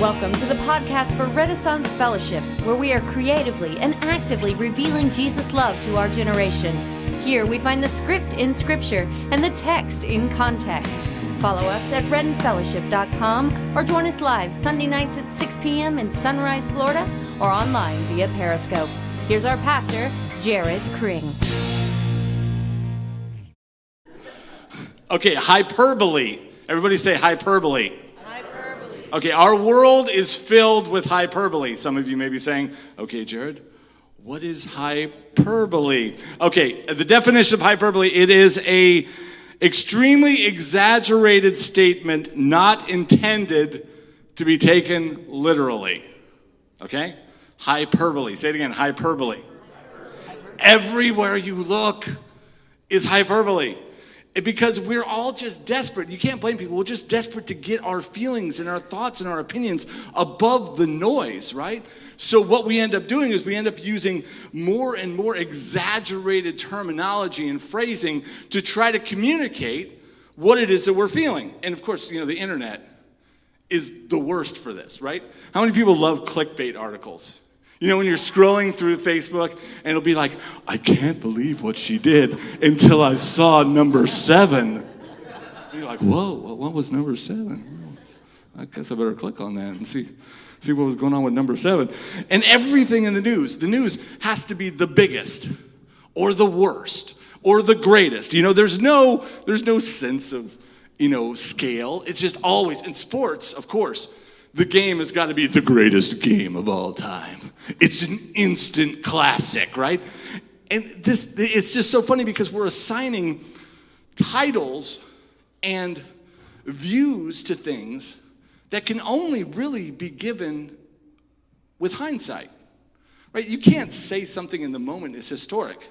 Welcome to the podcast for Renaissance Fellowship, where we are creatively and actively revealing Jesus' love to our generation. Here we find the script in Scripture and the text in context. Follow us at reddenfellowship.com or join us live Sunday nights at 6 p.m. in Sunrise, Florida, or online via Periscope. Here's our pastor, Jared Kring. Okay, hyperbole. Everybody say hyperbole. Okay, our world is filled with hyperbole. Some of you may be saying, okay, Jared, what is hyperbole? Okay, the definition of hyperbole, it is a extremely exaggerated statement not intended to be taken literally. Okay? Hyperbole. Say it again, hyperbole. Everywhere you look is hyperbole. Because we're all just desperate. You can't blame people. We're just desperate to get our feelings and our thoughts and our opinions above the noise, right? So what we end up doing is we end up using more and more exaggerated terminology and phrasing to try to communicate what it is that we're feeling. And of course, the internet is the worst for this, right? How many people love clickbait articles? When you're scrolling through Facebook and it'll be like, I can't believe what she did until I saw number 7. And you're like, whoa, what was number 7? I guess I better click on that and see what was going on with number 7. And everything in the news has to be the biggest or the worst or the greatest. There's no sense of, scale. It's just always, in sports, of course, the game has got to be the greatest game of all time. It's an instant classic, right? And it's just so funny because we're assigning titles and views to things that can only really be given with hindsight, right? You can't say something in the moment is historic.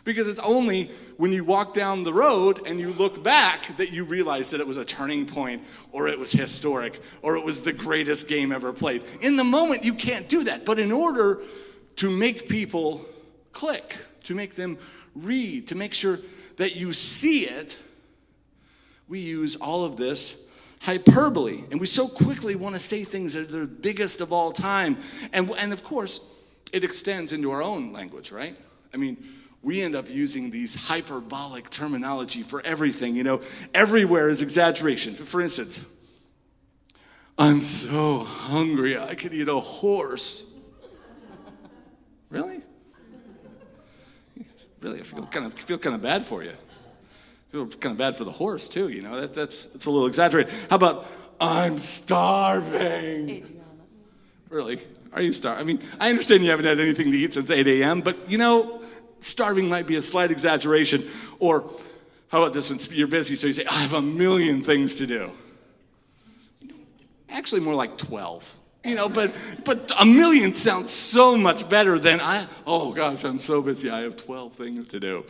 Because it's only when you walk down the road and you look back that you realize that it was a turning point or it was historic or it was the greatest game ever played. In the moment, you can't do that. But in order to make people click, to make them read, to make sure that you see it, we use all of this hyperbole. And we so quickly want to say things that are the biggest of all time. And of course, it extends into our own language, right? We end up using these hyperbolic terminology for everything, Everywhere is exaggeration. For instance, I'm so hungry, I could eat a horse. Really? Really, I feel kind of bad for you. I feel kind of bad for the horse, too, That's a little exaggerated. How about, I'm starving? Really? Are you starving? I understand you haven't had anything to eat since 8 a.m., but, starving might be a slight exaggeration. Or how about this one? You're busy, so you say, I have a million things to do. Actually, more like 12. But a million sounds so much better than oh gosh, I'm so busy, I have 12 things to do.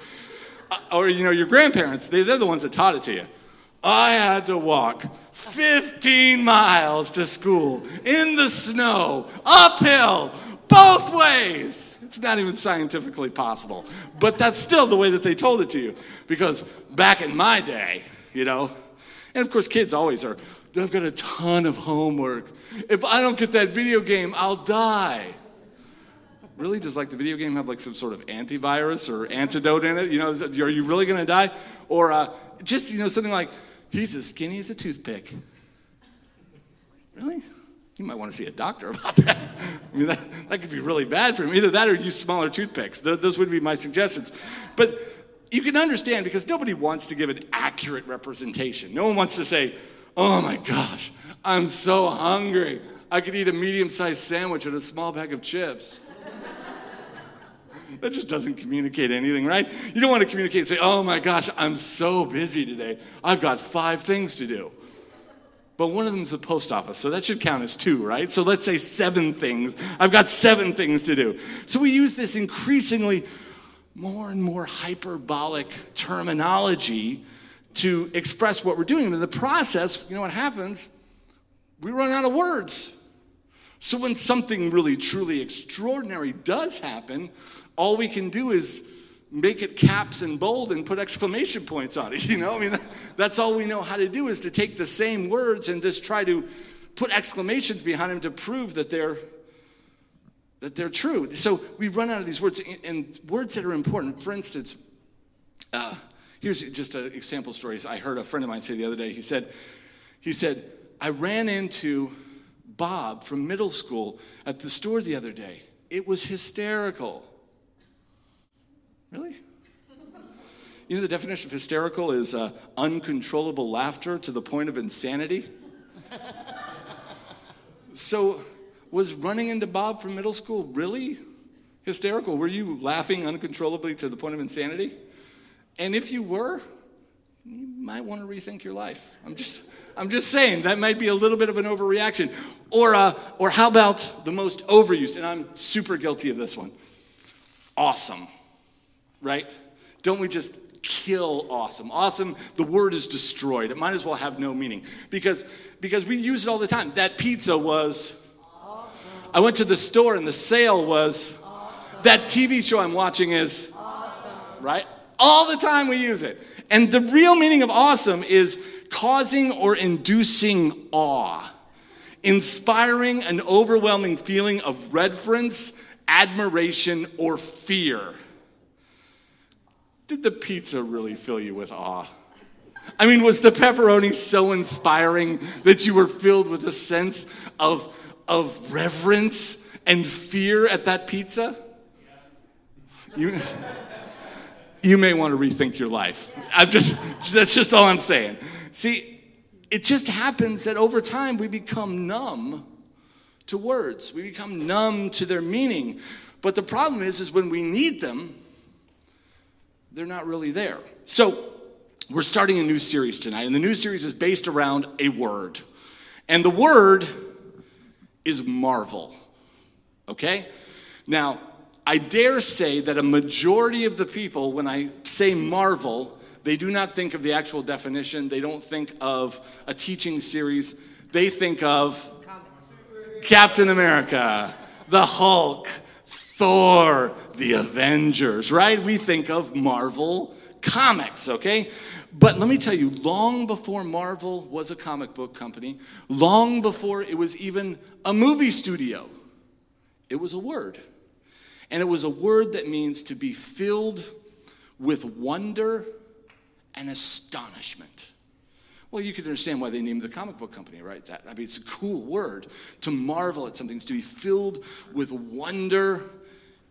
Or, your grandparents, they're the ones that taught it to you. I had to walk 15 miles to school in the snow, uphill, both ways. It's not even scientifically possible. But that's still the way that they told it to you. Because back in my day, and of course kids always are, I've got a ton of homework. If I don't get that video game, I'll die. Really? Does the video game have some sort of antivirus or antidote in it? Are you really going to die? Or just, something like, he's as skinny as a toothpick. Really? You might want to see a doctor about that. That could be really bad for him. Either that or use smaller toothpicks. Those would be my suggestions. But you can understand because nobody wants to give an accurate representation. No one wants to say, oh my gosh, I'm so hungry. I could eat a medium-sized sandwich and a small bag of chips. That just doesn't communicate anything, right? You don't want to communicate and say, oh my gosh, I'm so busy today. I've got 5 things to do. But one of them is the post office, so that should count as 2, right? So let's say 7 things. I've got 7 things to do. So we use this increasingly more and more hyperbolic terminology to express what we're doing. And in the process, what happens? We run out of words. So when something really, truly extraordinary does happen, all we can do is make it caps and bold and put exclamation points on it, That's all we know how to do is to take the same words and just try to put exclamations behind them to prove that they're true. So we run out of these words, and words that are important. For instance, here's just an example story. I heard a friend of mine say the other day, he said, I ran into Bob from middle school at the store the other day. It was hysterical. Really? You know the definition of hysterical is uncontrollable laughter to the point of insanity? So was running into Bob from middle school really hysterical? Were you laughing uncontrollably to the point of insanity? And if you were, you might want to rethink your life. I'm just saying that might be a little bit of an overreaction. Or how about the most overused, and I'm super guilty of this one, awesome, right? Don't we just kill awesome? Awesome, the word is destroyed. It might as well have no meaning because we use it all the time. That pizza was awesome. I went to the store and the sale was awesome. That TV show I'm watching is awesome. Right? All the time we use it. And the real meaning of awesome is causing or inducing awe, inspiring an overwhelming feeling of reverence, admiration, or fear. Did the pizza really fill you with awe? I mean, was the pepperoni so inspiring that you were filled with a sense of reverence and fear at that pizza? You may want to rethink your life. That's just all I'm saying. See, it just happens that over time we become numb to words. We become numb to their meaning. But the problem is when we need them, they're not really there. So we're starting a new series tonight, and the new series is based around a word. And the word is marvel. Okay? Now, I dare say that a majority of the people, when I say marvel, they do not think of the actual definition. They don't think of a teaching series. They think of Captain America, the Hulk, Thor, the Avengers, right? We think of Marvel Comics, okay? But let me tell you, long before Marvel was a comic book company, long before it was even a movie studio, it was a word. And it was a word that means to be filled with wonder and astonishment. Well, you can understand why they named the comic book company, right? It's a cool word. To marvel at something is to be filled with wonder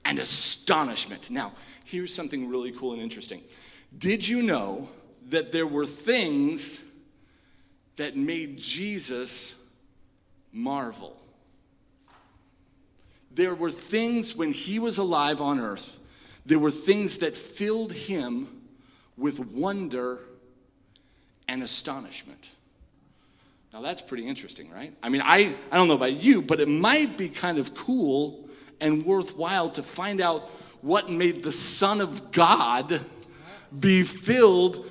and astonishment. Now, here's something really cool and interesting. Did you know that there were things that made Jesus marvel? There were things when he was alive on earth, there were things that filled him with wonder and astonishment. Now that's pretty interesting, right? I mean, I don't know about you, but it might be kind of cool and worthwhile to find out what made the Son of God be filled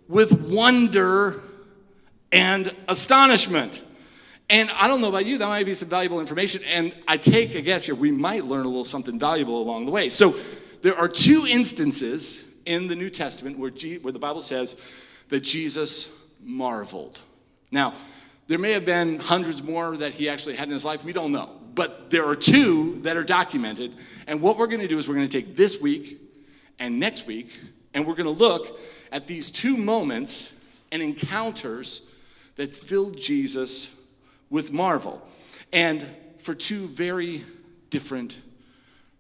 with wonder and astonishment. And I don't know about you, that might be some valuable information. And I take a guess here, we might learn a little something valuable along the way. So there are two instances in the New Testament where the Bible says that Jesus marveled. Now, there may have been hundreds more that he actually had in his life. We don't know. But there are two that are documented. And what we're going to do is we're going to take this week and next week, and we're going to look at these two moments and encounters that filled Jesus with marvel, and for two very different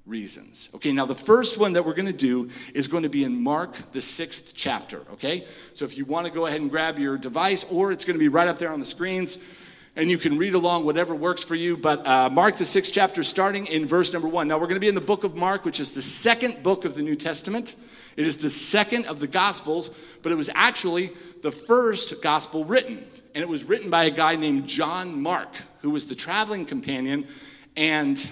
reasons. Okay, now the first one that we're going to do is going to be in Mark, the 6th chapter, okay? So if you want to go ahead and grab your device, or it's going to be right up there on the screens, and you can read along whatever works for you, but Mark, the 6th chapter, starting in verse number 1. Now we're going to be in the book of Mark, which is the second book of the New Testament. It is the second of the Gospels, but it was actually the first gospel written. And it was written by a guy named John Mark, who was the traveling companion and,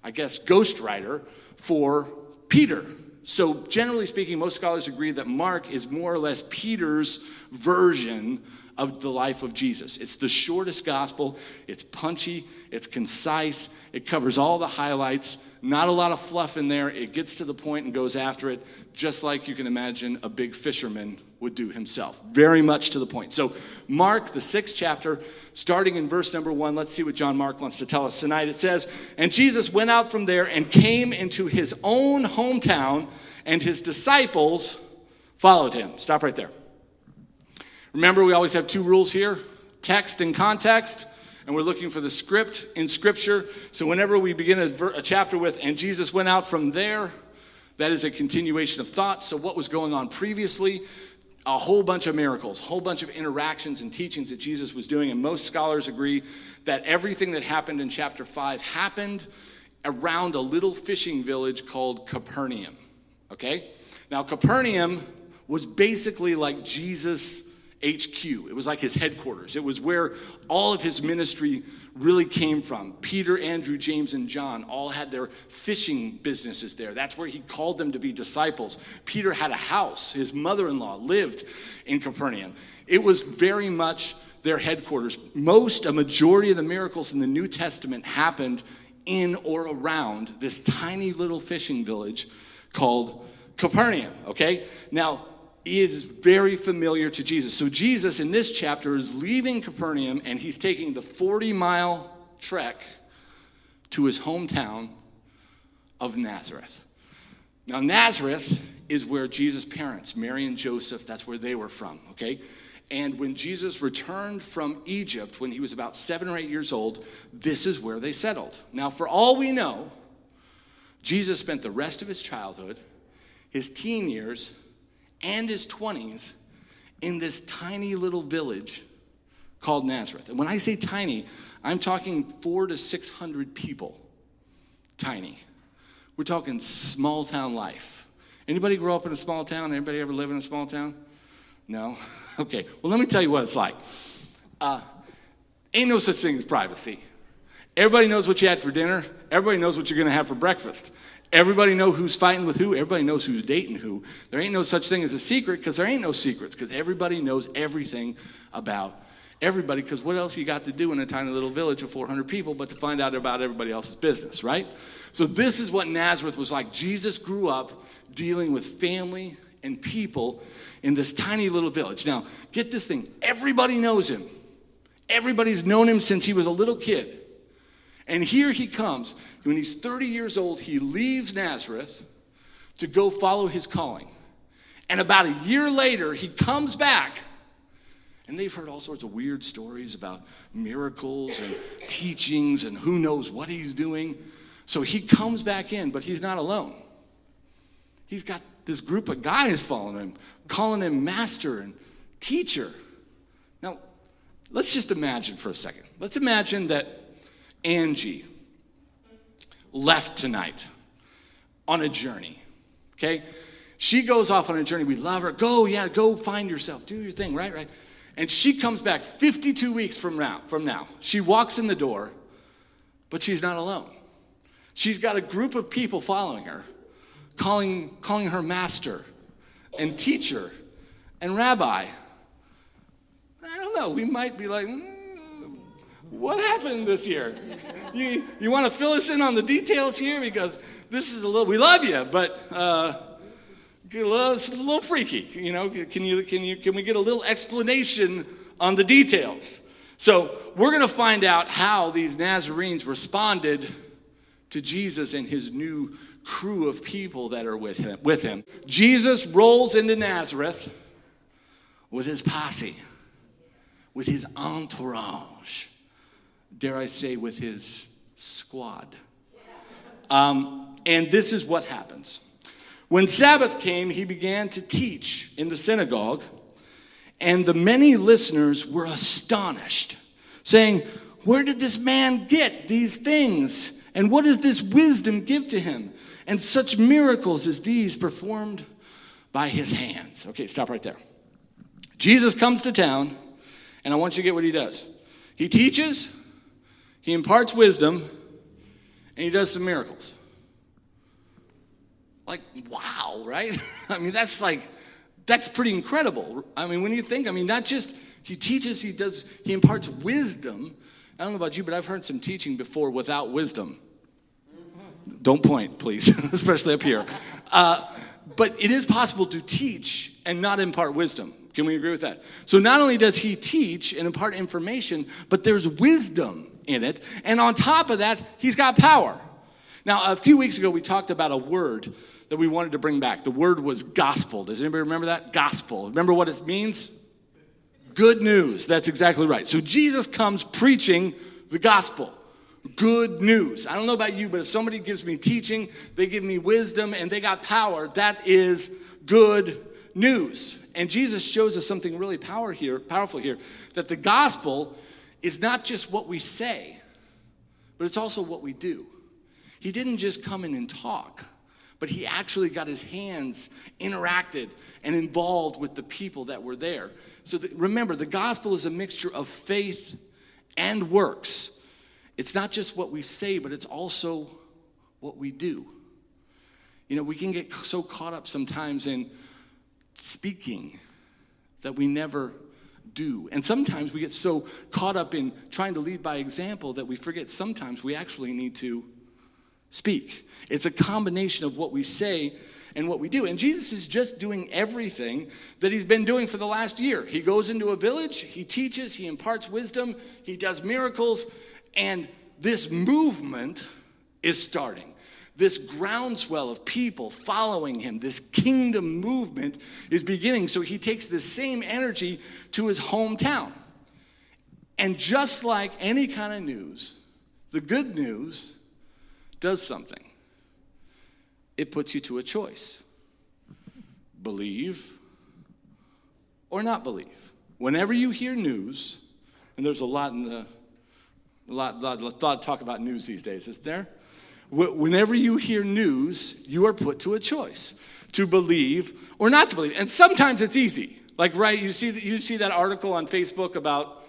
I guess, ghostwriter for Peter. So generally speaking, most scholars agree that Mark is more or less Peter's version of the life of Jesus. It's the shortest gospel. It's punchy. It's concise. It covers all the highlights. Not a lot of fluff in there. It gets to the point and goes after it, just like you can imagine a big fisherman would do himself. Very much to the point. So Mark, the 6th chapter, starting in verse number 1, let's see what John Mark wants to tell us tonight. It says, "And Jesus went out from there and came into his own hometown, and his disciples followed him." Stop right there. Remember, we always have 2 rules here, text and context, and we're looking for the script in Scripture. So whenever we begin a chapter with, "And Jesus went out from there," that is a continuation of thought. So what was going on previously? A whole bunch of miracles, a whole bunch of interactions and teachings that Jesus was doing. And most scholars agree that everything that happened in chapter 5 happened around a little fishing village called Capernaum. Okay? Now, Capernaum was basically like Jesus' HQ. It was like his headquarters. It was where all of his ministry really came from. Peter, Andrew, James, and John all had their fishing businesses there. That's where he called them to be disciples. Peter had a house. His mother-in-law lived in Capernaum. It was very much their headquarters. A majority of the miracles in the New Testament happened in or around this tiny little fishing village called Capernaum, okay? Now, it is very familiar to Jesus. So Jesus in this chapter is leaving Capernaum, and he's taking the 40-mile trek to his hometown of Nazareth. Now, Nazareth is where Jesus' parents, Mary and Joseph, that's where they were from, okay? And when Jesus returned from Egypt, when he was about 7 or 8 years old, this is where they settled. Now, for all we know, Jesus spent the rest of his childhood, his teen years, and his 20s in this tiny little village called Nazareth. And when I say tiny, I'm talking 400 to 600 people. Tiny. We're talking small town life. Anybody grow up in a small town? Anybody ever live in a small town? No? Okay. Well, let me tell you what it's like. Ain't no such thing as privacy. Everybody knows what you had for dinner. Everybody knows what you're going to have for breakfast. Everybody knows who's fighting with who. Everybody knows who's dating who. There ain't no such thing as a secret, because there ain't no secrets, because everybody knows everything about everybody, because what else you got to do in a tiny little village of 400 people but to find out about everybody else's business, right? So this is what Nazareth was like. Jesus grew up dealing with family and people in this tiny little village. Now, get this thing. Everybody knows him. Everybody's known him since he was a little kid. And here he comes. When he's 30 years old, he leaves Nazareth to go follow his calling. And about a year later, he comes back, and they've heard all sorts of weird stories about miracles and teachings and who knows what he's doing. So he comes back in, but he's not alone. He's got this group of guys following him, calling him master and teacher. Now, let's just imagine for a second. Let's imagine that Angie left tonight on a journey, okay? She goes off on a journey. We love her. Go find yourself. Do your thing, right? And she comes back 52 weeks from now. She walks in the door, but she's not alone. She's got a group of people following her, calling her master and teacher and rabbi. I don't know. We might be like, what happened this year? You want to fill us in on the details here? Because this is we love you, but it's a little freaky. You know, can we get a little explanation on the details? So we're going to find out how these Nazarenes responded to Jesus and his new crew of people that are with him. Jesus rolls into Nazareth with his posse, with his entourage. Dare I say, with his squad. And this is what happens. When Sabbath came, he began to teach in the synagogue, and the many listeners were astonished, saying, "Where did this man get these things? And what does this wisdom give to him? And such miracles as these performed by his hands." Okay, stop right there. Jesus comes to town, and I want you to get what he does. He teaches, he imparts wisdom, and he does some miracles. Like, wow, right? I mean, that's pretty incredible. I mean, when you think, not just He teaches, he imparts wisdom. I don't know about you, but I've heard some teaching before without wisdom. Don't point, please, especially up here. But it is possible to teach and not impart wisdom. Can we agree with that? So not only does he teach and impart information, but there's wisdom in it. And on top of that, he's got power. Now, a few weeks ago, we talked about a word that we wanted to bring back. The word was gospel. Does anybody remember that? Gospel. Remember what it means? Good news. That's exactly right. So Jesus comes preaching the gospel. Good news. I don't know about you, but if somebody gives me teaching, they give me wisdom, and they got power, that is good news. And Jesus shows us something really powerful here, that the gospel is not just what we say, but it's also what we do. He didn't just come in and talk, but he actually got his hands interacted and involved with the people that were there. So remember, the gospel is a mixture of faith and works. It's not just what we say, but it's also what we do. You know, we can get so caught up sometimes in speaking that we never do. And sometimes we get so caught up in trying to lead by example that we forget sometimes we actually need to speak. It's a combination of what we say and what we do. And Jesus is just doing everything that he's been doing for the last year. He goes into a village, he teaches, he imparts wisdom, he does miracles, and this movement is starting. This groundswell of people following him, this kingdom movement is beginning. So he takes this same energy to his hometown. And just like any kind of news, the good news does something. It puts you to a choice. Believe or not believe. Whenever you hear news, and there's a lot of talk about news these days, isn't there? Whenever you hear news, you are put to a choice to believe or not to believe. And sometimes it's easy. Like, right, you see that article on Facebook about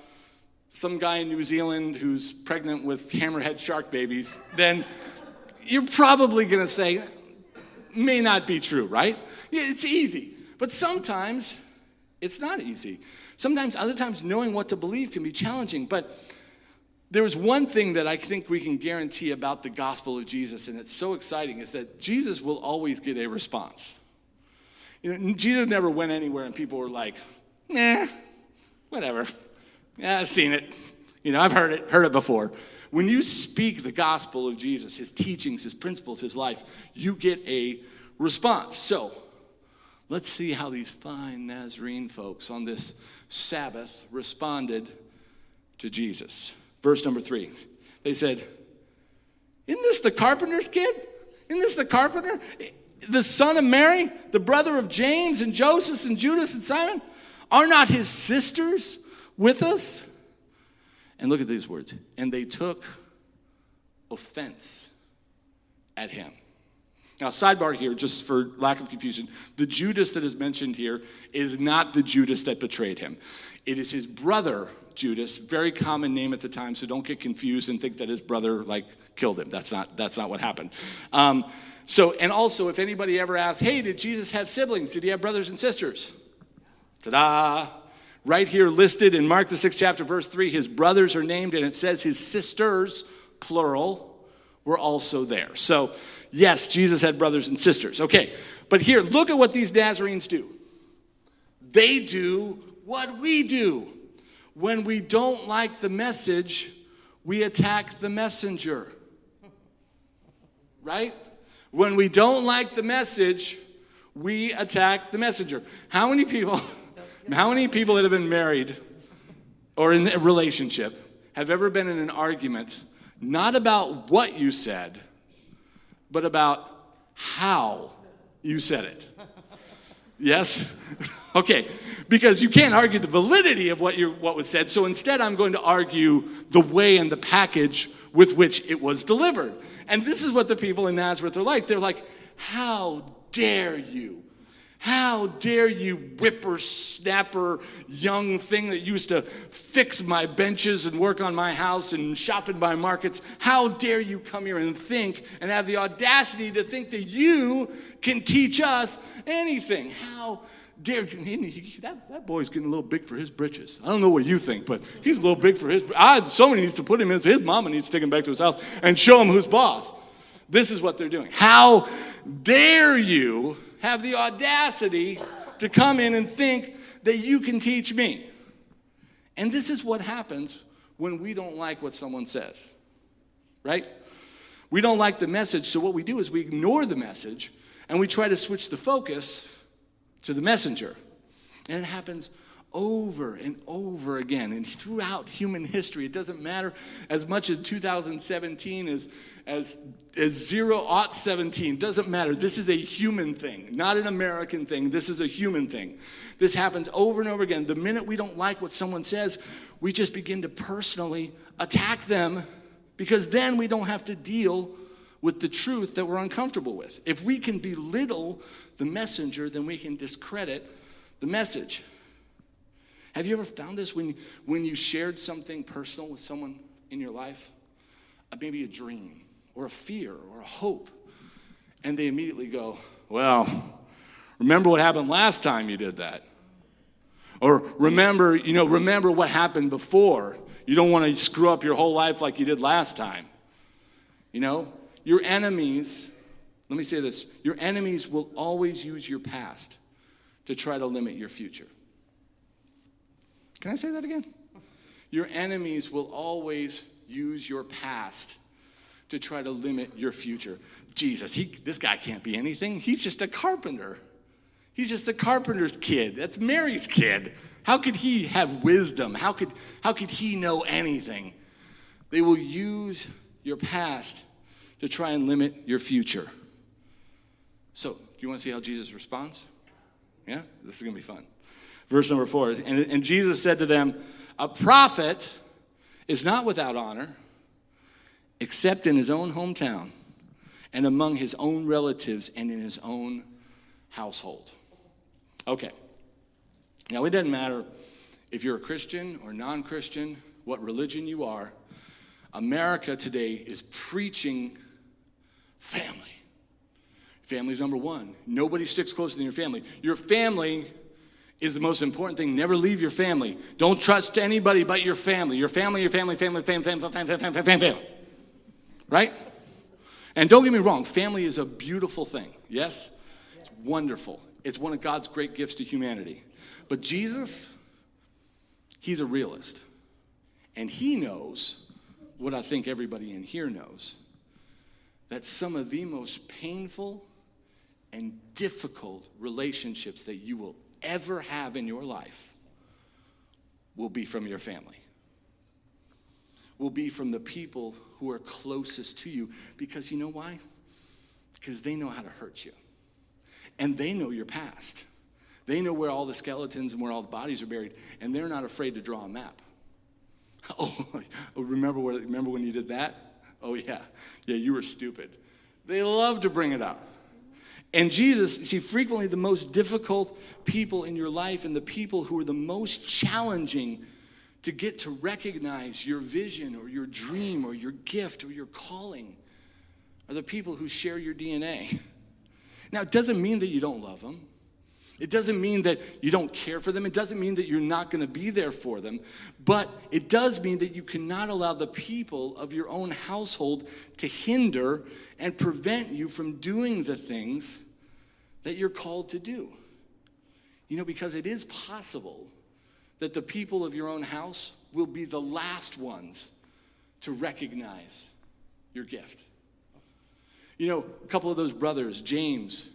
some guy in New Zealand who's pregnant with hammerhead shark babies, then you're probably going to say, may not be true, right? Yeah, it's easy. But sometimes it's not easy. Other times, knowing what to believe can be challenging. But there is one thing that I think we can guarantee about the gospel of Jesus, and it's so exciting, is that Jesus will always get a response. You know, Jesus never went anywhere and people were like, nah, whatever. Yeah, I've seen it. You know, I've heard it before. When you speak the gospel of Jesus, his teachings, his principles, his life, you get a response. So let's see how these fine Nazarene folks on this Sabbath responded to Jesus. Verse number 3, they said, isn't this the carpenter's kid? Isn't this the carpenter? The son of Mary, the brother of James and Joseph and Judas and Simon? Are not his sisters with us? And look at these words. And they took offense at him. Now, sidebar here, just for lack of confusion, the Judas that is mentioned here is not the Judas that betrayed him. It is his brother, Judas, very common name at the time, so don't get confused and think that his brother killed him. That's not what happened. And also, if anybody ever asks, hey, did Jesus have siblings? Did he have brothers and sisters? Ta-da! Right here listed in Mark the 6th chapter, verse 3, his brothers are named, and it says his sisters, plural, were also there. So, yes, Jesus had brothers and sisters. Okay, but here, look at what these Nazarenes do. They do what we do. When we don't like the message, we attack the messenger. Right? When we don't like the message, we attack the messenger. How many people that have been married or in a relationship have ever been in an argument, not about what you said, but about how you said it? Yes? Okay, because you can't argue the validity of what was said, so instead I'm going to argue the way and the package with which it was delivered. And this is what the people in Nazareth are like. They're like, how dare you? How dare you, whippersnapper young thing that used to fix my benches and work on my house and shop in my markets? How dare you come here and think and have the audacity to think that you can teach us anything? How that boy's getting a little big for his britches. I don't know what you think, but he's a little big for his. Somebody needs to put him in. His mama needs to take him back to his house and show him who's boss. This is what they're doing. How dare you have the audacity to come in and think that you can teach me? And this is what happens when we don't like what someone says, right? We don't like the message, so what we do is we ignore the message and we try to switch the focus to the messenger. And it happens over and over again. And throughout human history, it doesn't matter as much as 2017 as 0-17. Doesn't matter. This is a human thing, not an American thing. This is a human thing. This happens over and over again. The minute we don't like what someone says, we just begin to personally attack them, because then we don't have to deal with the truth that we're uncomfortable with. If we can belittle the messenger, then we can discredit the message. Have you ever found this when you shared something personal with someone in your life? Maybe a dream or a fear or a hope. And they immediately go, well, remember what happened last time you did that? Or remember what happened before. You don't want to screw up your whole life like you did last time. Your enemies, let me say this, your enemies will always use your past to try to limit your future. Can I say that again? Your enemies will always use your past to try to limit your future. Jesus, this guy can't be anything. He's just a carpenter. He's just a carpenter's kid. That's Mary's kid. How could he have wisdom? How could he know anything? They will use your past to try and limit your future. So, do you want to see how Jesus responds? Yeah? This is going to be fun. Verse number 4. And Jesus said to them, a prophet is not without honor, except in his own hometown and among his own relatives and in his own household. Okay. Now, it doesn't matter if you're a Christian or non-Christian, what religion you are. America today is preaching family. Family's number one. Nobody sticks closer than your family. Your family is the most important thing. Never leave your family. Don't trust anybody but your family. Your family. Right? And don't get me wrong, family is a beautiful thing. Yes? It's wonderful. It's one of God's great gifts to humanity. But Jesus, he's a realist. And he knows what I think everybody in here knows, that some of the most painful and difficult relationships that you will ever have in your life will be from your family, will be from the people who are closest to you. Because you know why? Because they know how to hurt you. And they know your past. They know where all the skeletons and where all the bodies are buried. And they're not afraid to draw a map. Oh, remember when you did that? Oh, yeah. Yeah, you were stupid. They love to bring it up. And Jesus, see, frequently the most difficult people in your life and the people who are the most challenging to get to recognize your vision or your dream or your gift or your calling are the people who share your DNA. Now, it doesn't mean that you don't love them. It doesn't mean that you don't care for them. It doesn't mean that you're not going to be there for them. But it does mean that you cannot allow the people of your own household to hinder and prevent you from doing the things that you're called to do. Because it is possible that the people of your own house will be the last ones to recognize your gift. A couple of those brothers, James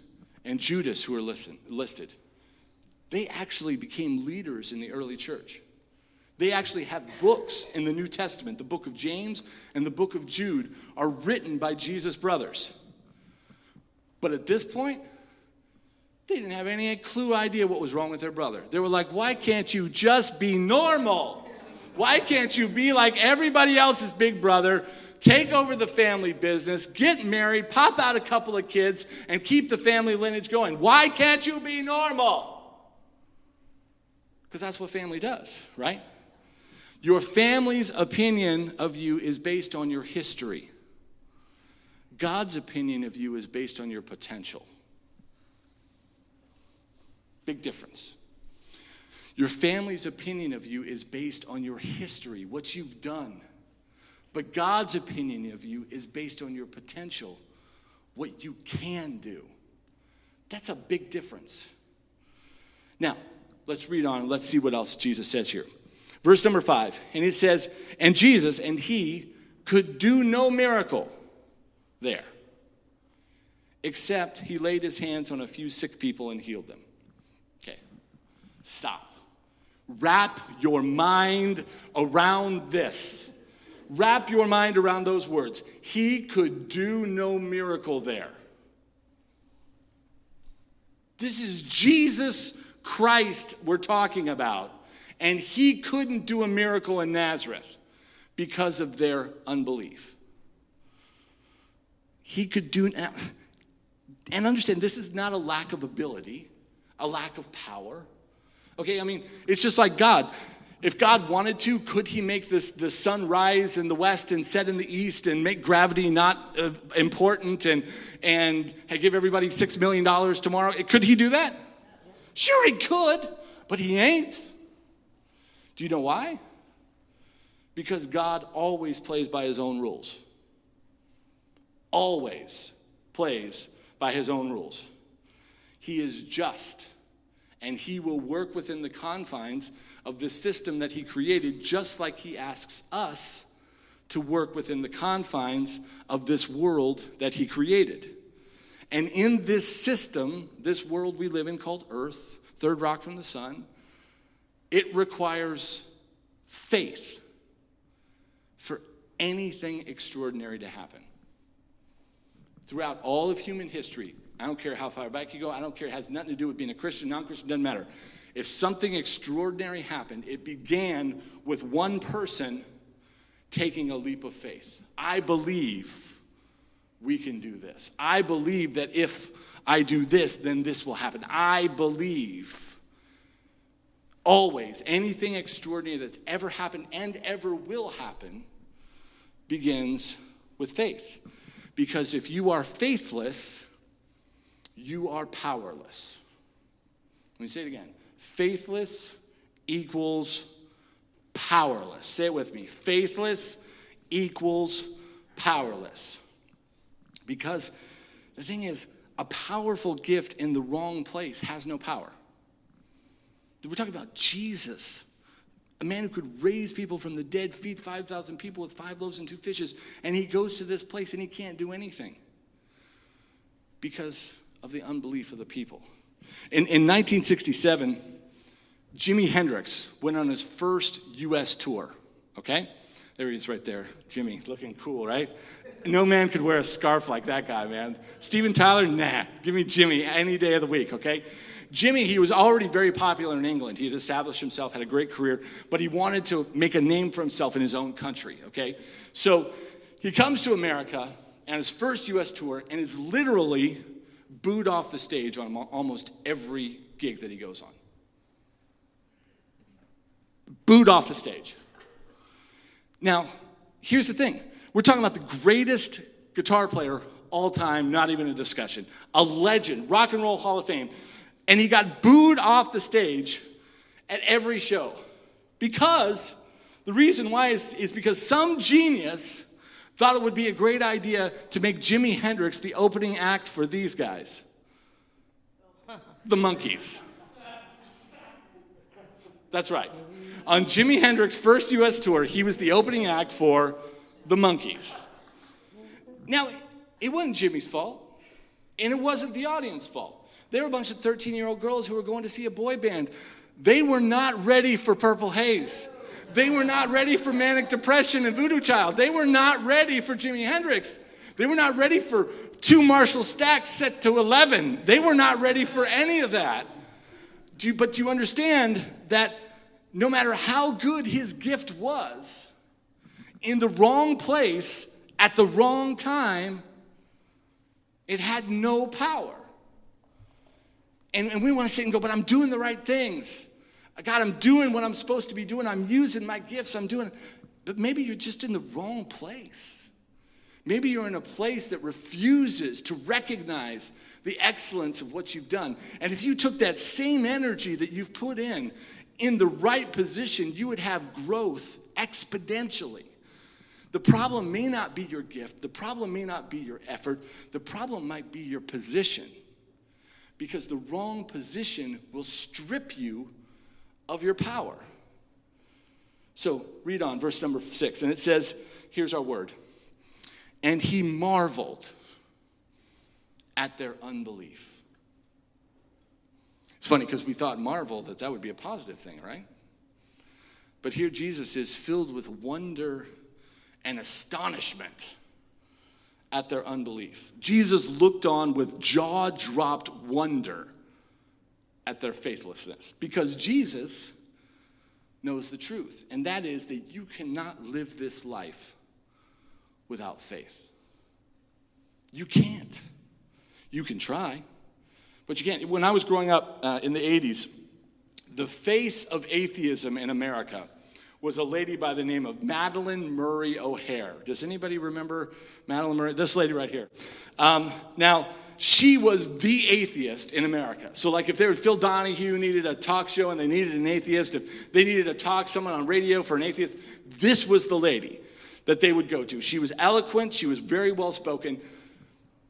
and Judas, who are listed, they actually became leaders in the early church. They actually have books in the New Testament. The book of James and the book of Jude are written by Jesus' brothers. But at this point, they didn't have any idea what was wrong with their brother. They were like, why can't you just be normal? Why can't you be like everybody else's big brother? Take over the family business, get married, pop out a couple of kids, and keep the family lineage going. Why can't you be normal? Because that's what family does, right? Your family's opinion of you is based on your history. God's opinion of you is based on your potential. Big difference. Your family's opinion of you is based on your history, what you've done. But God's opinion of you is based on your potential, what you can do. That's a big difference. Now, let's read on and let's see what else Jesus says here. Verse number 5, and he says, and Jesus, and he could do no miracle there, except he laid his hands on a few sick people and healed them. Okay, stop. Wrap your mind around this. Wrap your mind around those words. He could do no miracle there. This is Jesus Christ we're talking about. And he couldn't do a miracle in Nazareth because of their unbelief. He could do, and understand, this is not a lack of ability, a lack of power. Okay, I mean, it's just like God. If God wanted to, could he make the sun rise in the west and set in the east and make gravity not important and give everybody $6 million tomorrow? Could he do that? Sure he could, but he ain't. Do you know why? Because God always plays by his own rules. Always plays by his own rules. He is just, and he will work within the confines of this system that he created, just like he asks us to work within the confines of this world that he created. And in this system, this world we live in called Earth, third rock from the sun, it requires faith for anything extraordinary to happen. Throughout all of human history, I don't care how far back you go, I don't care, it has nothing to do with being a Christian, non-Christian, doesn't matter. If something extraordinary happened, it began with one person taking a leap of faith. I believe we can do this. I believe that if I do this, then this will happen. I believe. Always, anything extraordinary that's ever happened and ever will happen begins with faith. Because if you are faithless, you are powerless. Let me say it again. Faithless equals powerless. Say it with me. Faithless equals powerless. Because the thing is, a powerful gift in the wrong place has no power. We're talking about Jesus, a man who could raise people from the dead, feed 5,000 people with 5 loaves and 2 fishes, and he goes to this place and he can't do anything because of the unbelief of the people. In 1967, Jimi Hendrix went on his first U.S. tour, okay? There he is right there, Jimmy, looking cool, right? No man could wear a scarf like that guy, man. Steven Tyler, nah, give me Jimmy any day of the week, okay? Jimmy, he was already very popular in England. He had established himself, had a great career, but he wanted to make a name for himself in his own country, okay? So he comes to America on his first U.S. tour and is literally booed off the stage on almost every gig that he goes on. Booed off the stage. Now, here's the thing. We're talking about the greatest guitar player all time, not even a discussion. A legend, Rock and Roll Hall of Fame. And he got booed off the stage at every show. Because, the reason why is because some genius thought it would be a great idea to make Jimi Hendrix the opening act for these guys. The Monkees. That's right. On Jimi Hendrix's first U.S. tour, he was the opening act for the Monkees. Now, it wasn't Jimmy's fault, and it wasn't the audience's fault. They were a bunch of 13-year-old girls who were going to see a boy band. They were not ready for Purple Haze. They were not ready for Manic Depression and Voodoo Child. They were not ready for Jimi Hendrix. They were not ready for 2 Marshall stacks set to 11. They were not ready for any of that. But do you understand that no matter how good his gift was, in the wrong place, at the wrong time, it had no power. And we want to sit and go, but I'm doing the right things. God, I'm doing what I'm supposed to be doing. I'm using my gifts. I'm doing, but maybe you're just in the wrong place. Maybe you're in a place that refuses to recognize the excellence of what you've done. And if you took that same energy that you've put in the right position, you would have growth exponentially. The problem may not be your gift. The problem may not be your effort. The problem might be your position. Because the wrong position will strip you of your power. So read on, verse number 6. And it says, here's our word. And he marveled at their unbelief. It's funny because we thought marvel, that would be a positive thing, right? But here Jesus is filled with wonder and astonishment at their unbelief. Jesus looked on with jaw-dropped wonder at their faithlessness, because Jesus knows the truth, and that is that you cannot live this life without faith. You can't. You can try, but you can't. When I was growing up in the 80s, the face of atheism in America was a lady by the name of Madalyn Murray O'Hair. Does anybody remember Madalyn Murray? This lady right here. Now, she was the atheist in America. So like if Phil Donahue needed a talk show and they needed an atheist, if they needed to talk someone on radio for an atheist, this was the lady that they would go to. She was eloquent. She was very well spoken.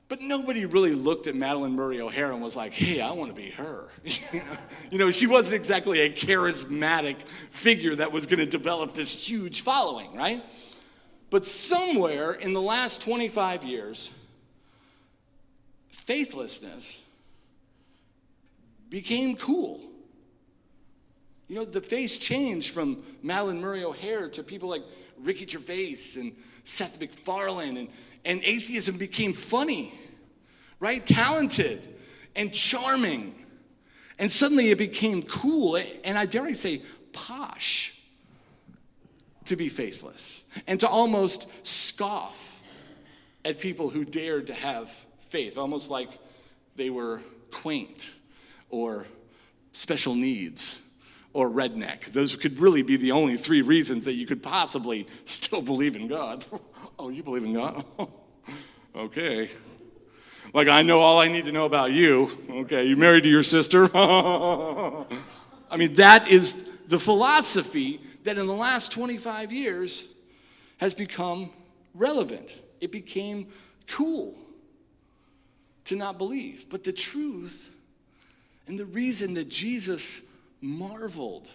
But nobody really looked at Madalyn Murray O'Hair and was like, hey, I want to be her. You know, she wasn't exactly a charismatic figure that was going to develop this huge following, right? But somewhere in the last 25 years, faithlessness became cool. You know, the face changed from Madalyn Murray O'Hair to people like Ricky Gervais and Seth MacFarlane, and atheism became funny, right? Talented and charming. And suddenly it became cool, and I dare say posh, to be faithless and to almost scoff at people who dared to have faith, almost like they were quaint or special needs or redneck. Those could really be the only three reasons that you could possibly still believe in God. Oh, you believe in God? Okay. Like, I know all I need to know about you. Okay, you married to your sister? I mean, that is the philosophy that in the last 25 years has become relevant. It became cool to not believe. But the truth and the reason that Jesus marveled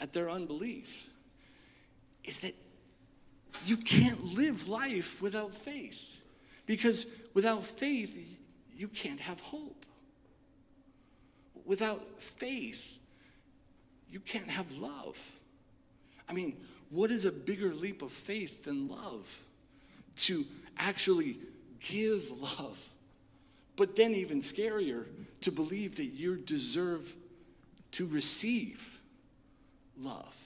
at their unbelief is that you can't live life without faith. Because without faith, you can't have hope. Without faith, you can't have love. I mean, what is a bigger leap of faith than love? To actually give love. But then even scarier, to believe that you deserve to receive love.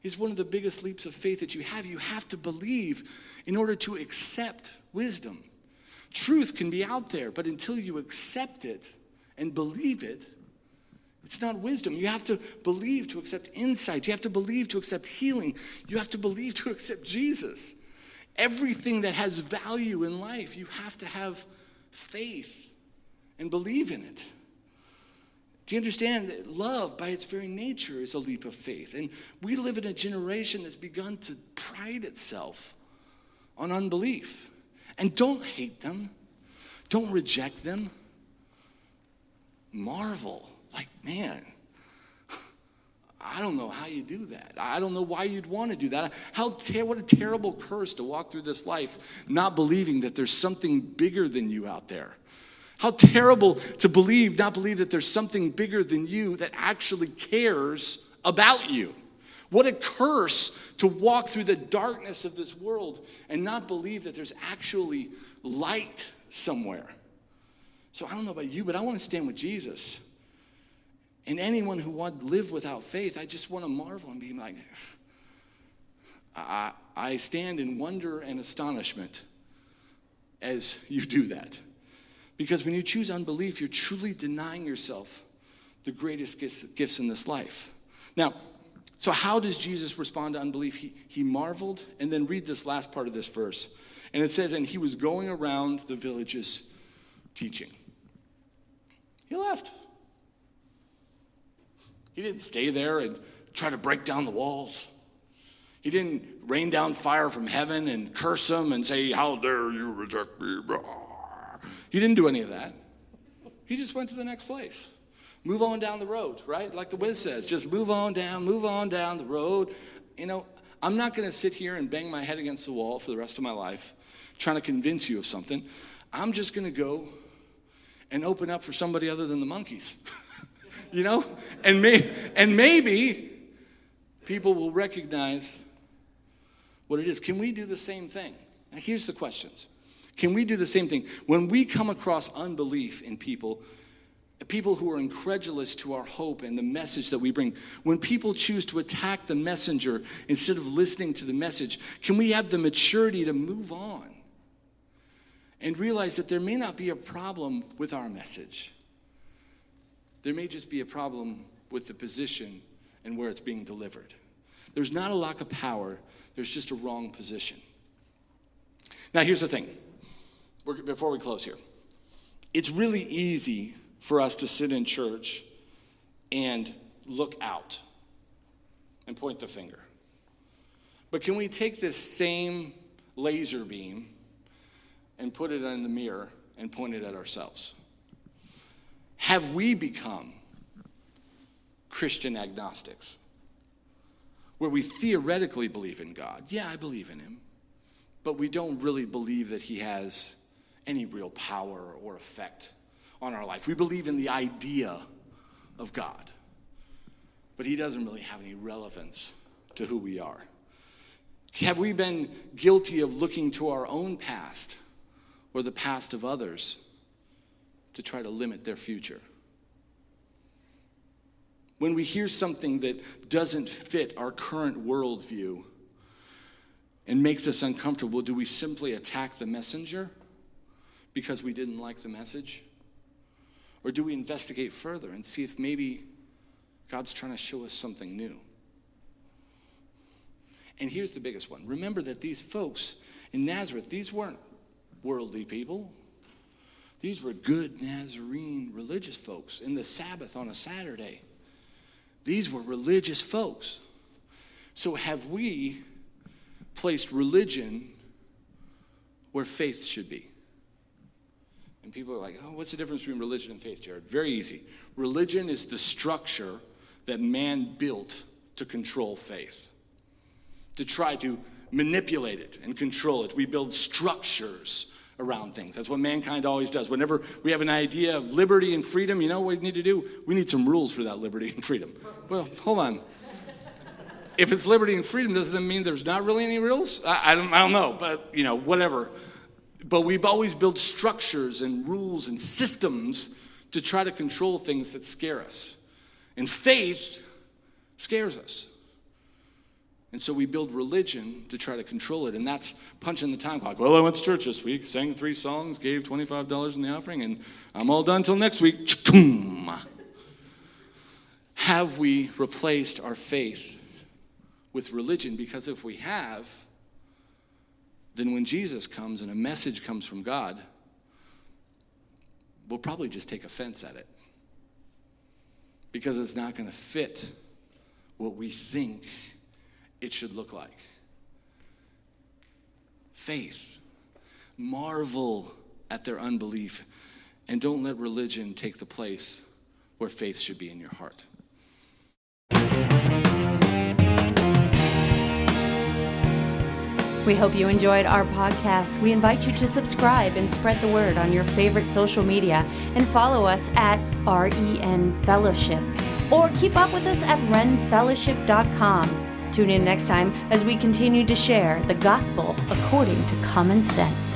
Is one of the biggest leaps of faith that you have. You have to believe in order to accept wisdom. Truth can be out there, but until you accept it and believe it, it's not wisdom. You have to believe to accept insight. You have to believe to accept healing. You have to believe to accept Jesus. Everything that has value in life, you have to have faith and believe in it. Do you understand that love, by its very nature, is a leap of faith? And we live in a generation that's begun to pride itself on unbelief. And don't hate them. Don't reject them. Marvel. Like, man, I don't know how you do that. I don't know why you'd want to do that. What a terrible curse to walk through this life not believing that there's something bigger than you out there. How terrible to not believe that there's something bigger than you that actually cares about you. What a curse to walk through the darkness of this world and not believe that there's actually light somewhere. So I don't know about you, but I want to stand with Jesus. And anyone who wants to live without faith, I just want to marvel and be like, I stand in wonder and astonishment as you do that. Because when you choose unbelief, you're truly denying yourself the greatest gifts in this life. Now, so how does Jesus respond to unbelief? He marveled, and then read this last part of this verse. And it says, and he was going around the villages teaching. He left. He didn't stay there and try to break down the walls. He didn't rain down fire from heaven and curse them and say, how dare you reject me? He didn't do any of that. He just went to the next place. Move on down the road, right? Like the Wiz says, just move on down the road. You know, I'm not going to sit here and bang my head against the wall for the rest of my life trying to convince you of something. I'm just going to go and open up for somebody other than the monkeys. You know? And maybe people will recognize what it is. Can we do the same thing? Now, here's the questions. Can we do the same thing? When we come across unbelief in people who are incredulous to our hope and the message that we bring, when people choose to attack the messenger instead of listening to the message, can we have the maturity to move on and realize that there may not be a problem with our message? There may just be a problem with the position and where it's being delivered. There's not a lack of power, there's just a wrong position. Now here's the thing, before we close here. It's really easy for us to sit in church and look out and point the finger. But can we take this same laser beam and put it in the mirror and point it at ourselves? Have we become Christian agnostics, where we theoretically believe in God? Yeah, I believe in him, but we don't really believe that he has any real power or effect on our life. We believe in the idea of God, but he doesn't really have any relevance to who we are. Have we been guilty of looking to our own past or the past of others to try to limit their future? When we hear something that doesn't fit our current worldview and makes us uncomfortable, do we simply attack the messenger because we didn't like the message? Or do we investigate further and see if maybe God's trying to show us something new? And here's the biggest one. Remember that these folks in Nazareth, these weren't worldly people. These were good Nazarene religious folks in the Sabbath on a Saturday. These were religious folks. So have we placed religion where faith should be? And people are like, oh, what's the difference between religion and faith, Jared? Very easy. Religion is the structure that man built to control faith, to try to manipulate it and control it. We build structures around things. That's what mankind always does. Whenever we have an idea of liberty and freedom, you know what we need to do? We need some rules for that liberty and freedom. Well, hold on. If it's liberty and freedom, doesn't that mean there's not really any rules? I don't know, but you know, whatever. But we've always built structures and rules and systems to try to control things that scare us. And faith scares us. And so we build religion to try to control it, and that's punching the time clock. Well, I went to church this week, sang 3 songs, gave $25 in the offering, and I'm all done till next week. Have we replaced our faith with religion? Because if we have, then when Jesus comes and a message comes from God, we'll probably just take offense at it, because it's not going to fit what we think it should look like. Faith. Marvel at their unbelief, and don't let religion take the place where faith should be in your heart. We hope you enjoyed our podcast. We invite you to subscribe and spread the word on your favorite social media, and follow us at REN Fellowship, or keep up with us at renfellowship.com. Tune in next time as we continue to share the gospel according to common sense.